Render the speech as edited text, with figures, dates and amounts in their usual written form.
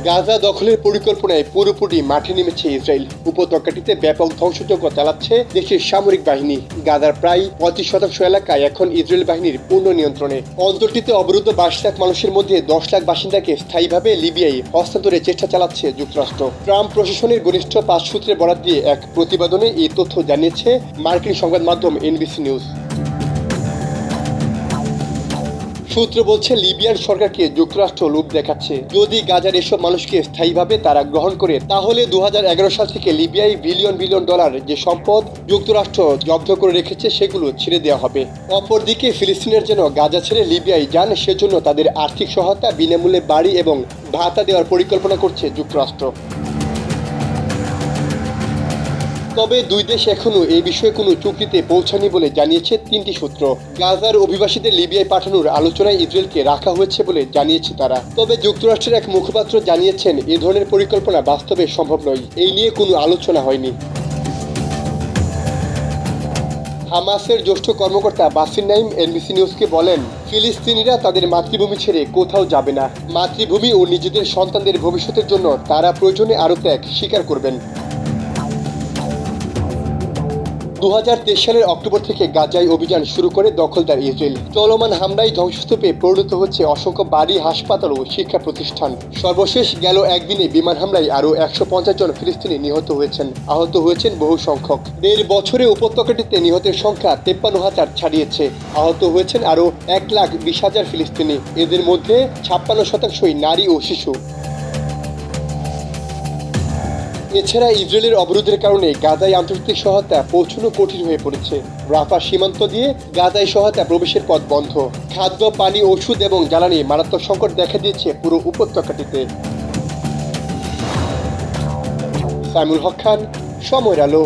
গাজা দখলের পরিকল্পনায় পুরোপুরি মাঠে নেমেছে ইসরায়েল। উপত্যকাটিতে ব্যাপক ধ্বংসযজ্ঞ চালাচ্ছে দেশের সামরিক বাহিনী। গাজার প্রায় 25% এলাকায় এখন ইসরায়েল বাহিনীর পূর্ণ নিয়ন্ত্রণে। অঞ্চলটিতে অবরুদ্ধ 22 লাখ মানুষের মধ্যে 10 লাখ বাসিন্দাকে স্থায়ীভাবে লিবিয়ায় হস্তান্তরের চেষ্টা চালাচ্ছে যুক্তরাষ্ট্র। ট্রাম্প প্রশাসনের ঘনিষ্ঠ 5 সূত্রে বরাত দিয়ে এক প্রতিবেদনে এই তথ্য জানিয়েছে মার্কিন সংবাদ মাধ্যম এনবিসি নিউজ। সূত্র বলছে, লিবিয়ার সরকারকে যুক্তরাষ্ট্র লোভ দেখাচ্ছে। যদি গাজার এসব মানুষকে স্থায়ীভাবে তারা গ্রহণ করে, তাহলে 2011 সাল থেকে লিবিয়ায় বিলিয়ন বিলিয়ন ডলার যে সম্পদ যুক্তরাষ্ট্র জব্দ করে রেখেছে সেগুলো ছেড়ে দেওয়া হবে। অপরদিকে ফিলিস্তিনের যেন গাজা ছেড়ে লিবিয়ায় যান, সেজন্য তাদের আর্থিক সহায়তা, বিনামূল্যে বাড়ি এবং ভাতা দেওয়ার পরিকল্পনা করছে যুক্তরাষ্ট্র। তবে দুই দেশ এখনও এই বিষয়ে কোনো চুক্তিতে পৌঁছায়নি বলে জানিয়েছে 3টি সূত্র। গাজার অভিবাসীদের লিবিয়ায় পাঠানোর আলোচনায় ইসরায়েলকে রাখা হয়েছে বলে জানিয়েছে তারা। তবে যুক্তরাষ্ট্রের এক মুখপাত্র জানিয়েছেন, এ ধরনের পরিকল্পনা বাস্তবে সম্ভব নয়। এই নিয়ে কোনো আলোচনা হয়নি। হামাসের জ্যেষ্ঠ কর্মকর্তা বাসির নাইম এনবিসি নিউজকে বলেন, ফিলিস্তিনিরা তাদের মাতৃভূমি ছেড়ে কোথাও যাবে না। মাতৃভূমি ও নিজেদের সন্তানদের ভবিষ্যতের জন্য তারা প্রয়োজনে আরও ত্যাগ স্বীকার করবেন। 2023 সালের অক্টোবর থেকে গাজায় অভিযান শুরু করে দখলদার ইসরায়েল। চলমান হামলায় ধ্বংসস্তূপে পরিণত হচ্ছে অসংখ্য বাড়ি, হাসপাতাল ও শিক্ষা প্রতিষ্ঠান। সর্বশেষ গেল একদিনে বিমান হামলায় আরও 150 জন ফিলিস্তিনি নিহত হয়েছেন। আহত হয়েছেন বহু সংখ্যক। 1.5 বছরে উপত্যকাটিতে নিহতের সংখ্যা 53,000 ছাড়িয়েছে। আহত হয়েছেন আরও 1,20,000 ফিলিস্তিনি। এদের মধ্যে 56% নারী ও শিশু। এছাড়া ইসরায়েলের অবরোধের কারণে গাজায় আন্তর্জাতিক সহায়তা পৌঁছানো কঠিন হয়ে পড়েছে। রাফা সীমান্ত দিয়ে গাজায় সহায়তা প্রবেশের পথ বন্ধ। খাদ্য, পানি, ওষুধ এবং জ্বালানি মারাত্মক সংকট দেখা দিয়েছে পুরো উপত্যকাটিতে। সাইমুল হক খান, সময়ের আলো।